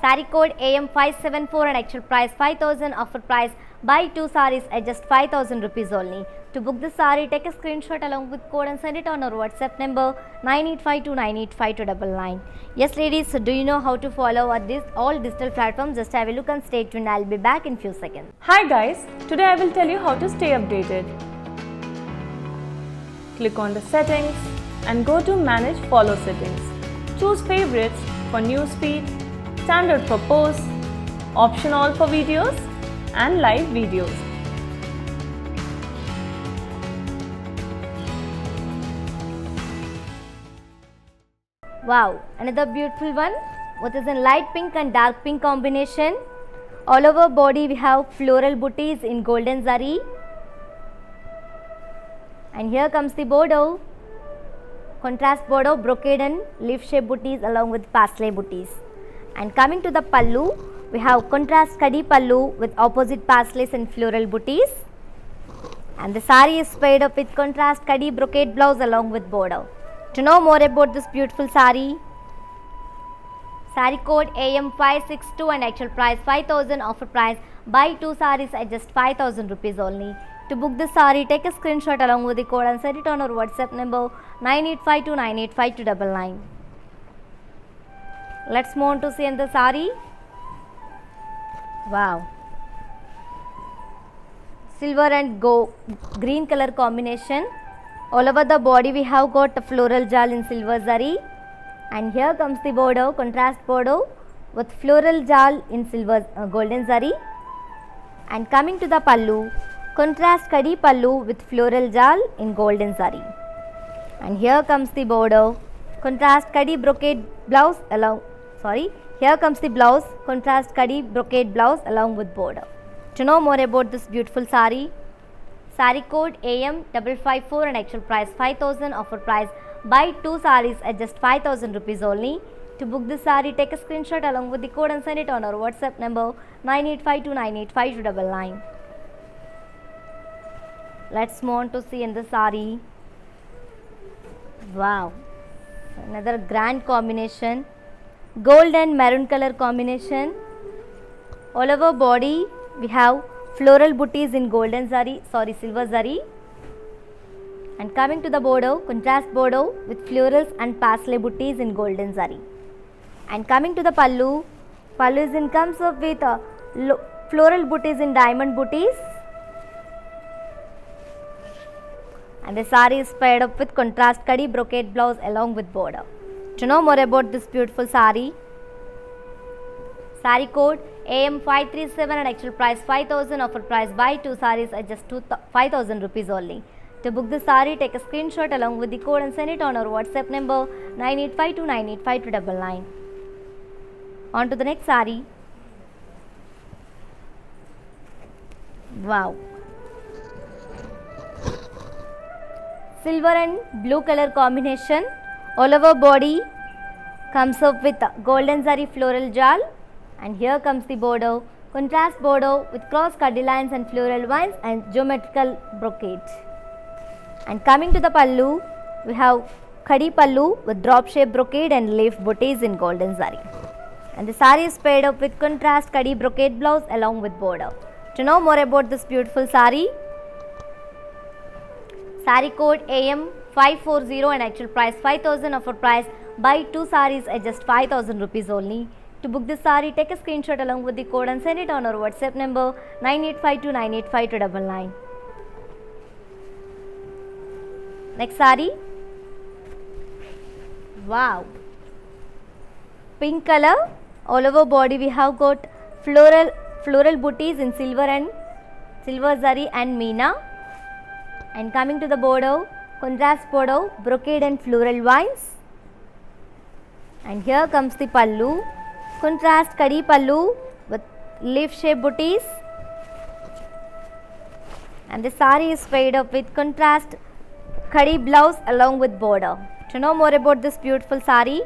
saree code AM574 and actual price 5000, offer price buy 2 sarees at just 5000 rupees only. To book this saree, take a screenshot along with code and send it on our WhatsApp number 9852985299. Yes ladies, so do you know how to follow all digital platforms? Just have a look and stay tuned. I'll be back in few seconds. Hi guys, today I will tell you how to stay updated. Click on the settings and go to manage follow settings. Choose favorites for newsfeed, standard for posts, option all for videos and live videos. Wow, another beautiful one, what is in light pink and dark pink combination. All over body we have floral booties in golden zari, and here comes the border, contrast border, brocade and leaf shape booties along with paisley booties. And coming to the pallu, we have contrast kadi pallu with opposite paisleys and floral booties, and the sari is paired up with contrast kadi brocade blouse along with border. To know more about this beautiful sari, saree code AM562 and actual price 5000, offer price buy 2 sarees at just 5000 rupees only. To book this saree, take a screenshot along with the code and send it on our WhatsApp number 9852985299. Let's move on to see in the saree. Wow, silver and green color combination. All over the body we have got a floral jal in silver zari, and here comes the border, contrast border with floral jal in silver golden zari. And coming to the pallu, contrast kadi pallu with floral jal in golden zari. And here comes the border, contrast kadi brocade blouse along, here comes the blouse, contrast kadi brocade blouse along with border. To know more about this beautiful sari, sari code AM554 and actual price 5000, offer price buy 2 saris at just 5000 rupees only. To book this sari, take a screenshot along with the code and send it on our WhatsApp number 9852985299. Let's move on to see in the sari. Wow, another grand combination, gold and maroon color combination. All over body we have floral booties in golden zari, silver zari. And coming to the border, contrast border with florals and parsley booties in golden zari. And coming to the pallu, pallu is in comes up with floral booties in diamond booties. And the sari is paired up with contrast kadi brocade blouse along with border. To know more about this beautiful sari, sari code AM537 and actual price 5000, offer price buy 2 saris at just 5000 rupees only. To book the sari, take a screenshot along with the code and send it on our WhatsApp number 9852985299. On to the next sari. Wow, silver and blue color combination. All over body comes up with golden zari floral jal. And here comes the border, contrast border with cross cutty lines and floral vines and geometrical brocade. And coming to the pallu, we have khadi pallu with drop shape brocade and leaf booties in golden zari. And the sari is paired up with contrast khadi brocade blouse along with border. To know more about this beautiful sari, sari code AM540 and actual price 5000, offer price buy 2 saris at just 5000 rupees only. To book this sari, take a screenshot along with the code and send it on our WhatsApp number 9852985299. Next sari. Wow, pink color. All over body we have got floral booties in silver zari and meena. And coming to the border, contrast border, brocade and floral vines. And here comes the pallu, contrast kadi pallu with leaf shape booties. And the sari is paired up with contrast khadi blouse along with border. To know more about this beautiful sari,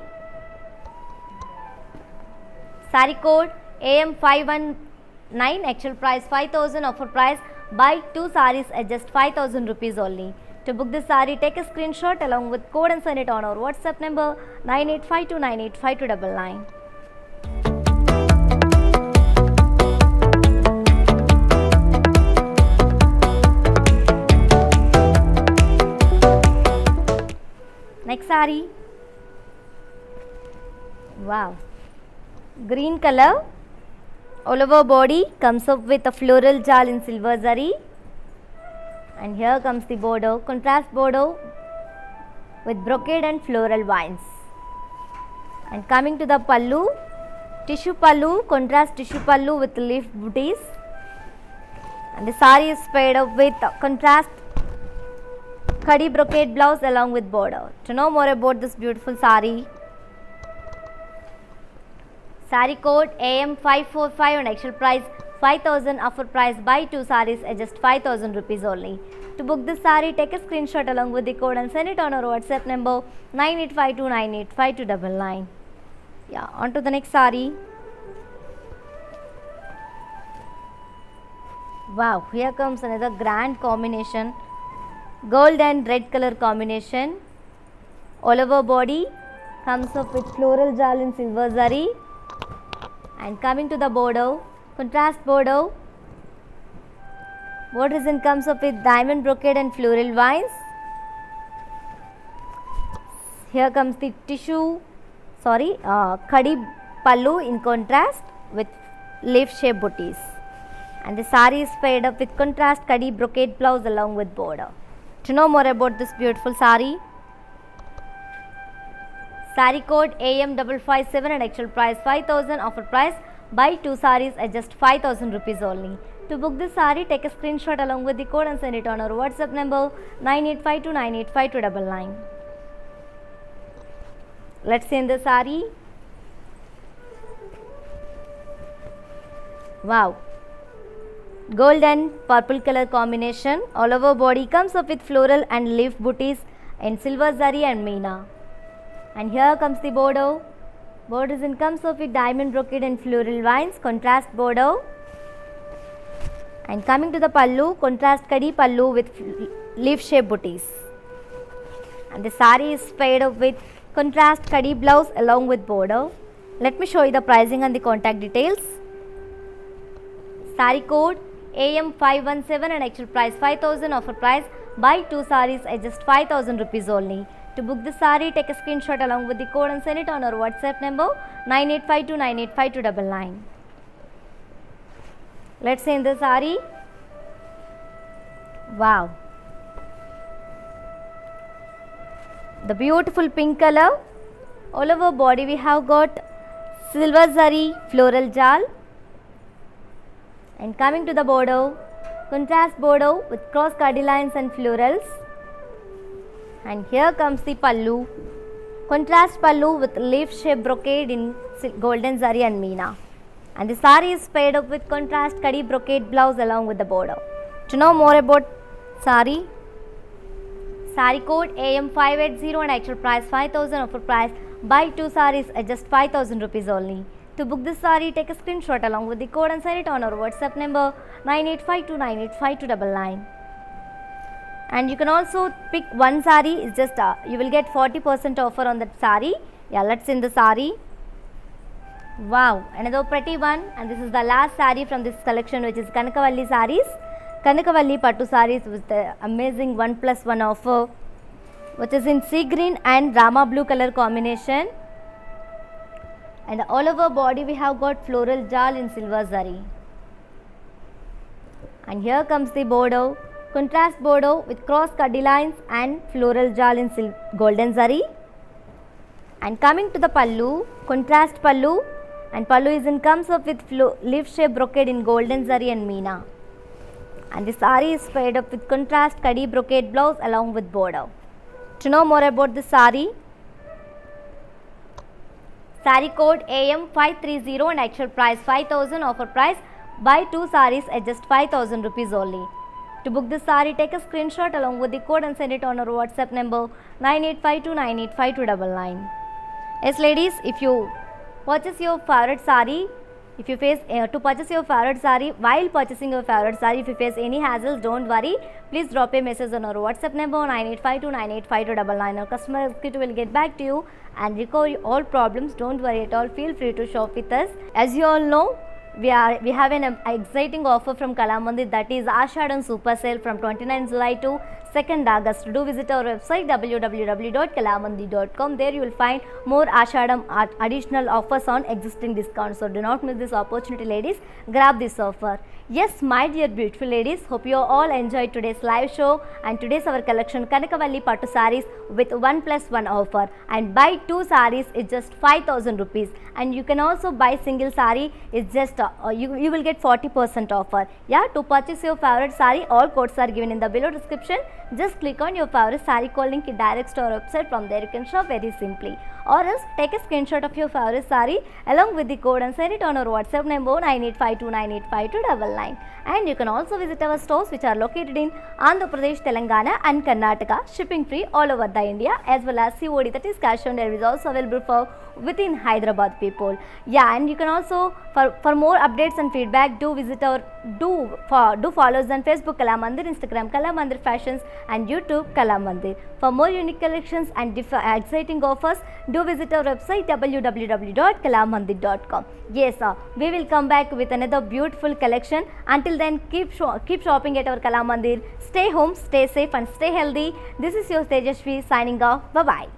sari code AM519, actual price 5000, offer price buy 2 saris at just 5000 rupees only. To book this sari, take a screenshot along with code and send it on our WhatsApp number 9852985299. Next sari. Wow, green color. All over body comes up with a floral jal in silver zari. And here comes the border, contrast border with brocade and floral vines. And coming to the pallu, tissue pallu, contrast tissue pallu with leaf booties. And the sari is paired up with contrast khadi brocade blouse along with border. To know more about this beautiful sari, sari code AM545 and actual price 5000, offer price buy 2 saris at just 5000 rupees only. To book this sari, take a screenshot along with the code and send it on our WhatsApp number 9852985299. Yeah, on to the next sari. Wow, here comes another grand combination, gold and red color combination. All over body comes up with floral jal in silver zari. And coming to the border, contrast border, design comes up with diamond brocade and floral vines. Here comes the khadi pallu in contrast with leaf shape booties. And the sari is paired up with contrast khadi brocade blouse along with border. To know more about this beautiful sari, Saree code AM557 and actual price 5,000. Offer price buy 2 sarees at just 5,000 rupees only. To book this saree, take a screenshot along with the code and send it on our WhatsApp number 9852985299. Let's see in the saree. Wow, golden purple color combination. All over body comes up with floral and leaf booties in silver zari and meena. And here comes the border. Borders in comes up with diamond brocade and floral vines, contrast border. And coming to the pallu, contrast kadi pallu with leaf shape booties. And the saree is paired up with contrast kadi blouse along with border. Let me show you the pricing and the contact details. Saree code AM517 and actual price 5,000. Offer price buy 2 sarees at just 5,000 rupees only. To book the saree, take a screenshot along with the code and send it on our WhatsApp number 9852985299. Let's see in the saree. Wow, the beautiful pink color. All over body we have got silver zari floral jal. And coming to the border, contrast border with cross cardie lines and florals. And here comes the pallu, contrast pallu with leaf shape brocade in golden zari and meena. And the saree is paired up with contrast kadi brocade blouse along with the border. To know more about saree, saree code AM580 and actual price 5,000. Offer price buy 2 sarees at just 5,000 rupees only. To book this saree, take a screenshot along with the code and send it on our WhatsApp number 9852985299. And you can also pick one saree. It's just you will get 40% offer on that saree. Yeah, let's see in the saree. Wow, another pretty one. And this is the last saree from this collection, which is Kanakavalli sarees. Kanakavalli Pattu sarees with the amazing 1+1 offer, which is in sea green and Rama blue color combination. And all over body we have got floral jal in silver zari. And here comes the border, contrast border with cross cardie lines and floral jal in golden zari. And coming to the pallu, contrast pallu, and pallu is in comes up with leaf shape brocade in golden zari and meena. And the saree is paired up with contrast kadi brocade blouse along with border. To know more about the saree, saree code AM530 and actual price 5,000. Offer price buy 2 sarees at just 5,000 rupees only. To book this saree, take a screenshot along with the code and send it on our WhatsApp number 9852985299. Yes ladies, if you purchase your favorite saree, if you face to purchase your favorite saree, while purchasing your favorite saree, if you face any hassles, don't worry. Please drop a message on our WhatsApp number 9852985299. Our customer executive will get back to you and recover all problems. Don't worry at all. Feel free to shop with us. As you all know, we have an exciting offer from Kalamandir, that is Ashadam Super Sale from 29 July to 2nd August. Do visit our website www.kalamandir.com. There you will find more Ashadam additional offers on existing discounts. So do not miss this opportunity ladies. Grab this offer. Yes, my dear beautiful ladies, hope you all enjoyed today's live show, and today's our collection Kanakavalli Pattu sarees with 1+1 offer, and buy 2 sarees is just 5,000 rupees, and you can also buy single saree. It's just you will get 40% offer. Yeah, to purchase your favorite saree, all codes are given in the below description. Just click on your favorite saree code link, it directs to our website. From there you can shop very simply, or else take a screenshot of your favorite saree along with the code and send it on our WhatsApp number 9852985299. And you can also visit our stores which are located in Andhra Pradesh, Telangana and Karnataka. Shipping free all over the India, as well as COD, that is cash on delivery, is also available for within Hyderabad people. Yeah, and you can also for more updates and feedback, do visit our do follow us on Facebook Kalamandir, Instagram Kalamandir Fashions and YouTube Kalamandir. For more unique collections and exciting offers, do visit our website www.kalamandir.com. Yes, we will come back with another beautiful collection. Until then, keep shopping at our Kalamandir. Stay home, stay safe and stay healthy. This is your Tejashvi signing off. Bye bye.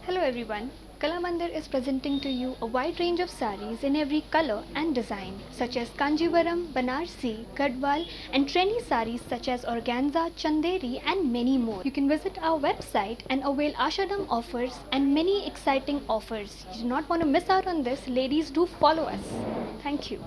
Hello everyone. Kalamandir is presenting to you a wide range of sarees in every color and design, such as Kanjivaram, Banarsi, Gadwal, and trendy sarees such as organza, chanderi, and many more. You can visit our website and avail Ashadam offers and many exciting offers. You do not want to miss out on this. Ladies, do follow us. Thank you.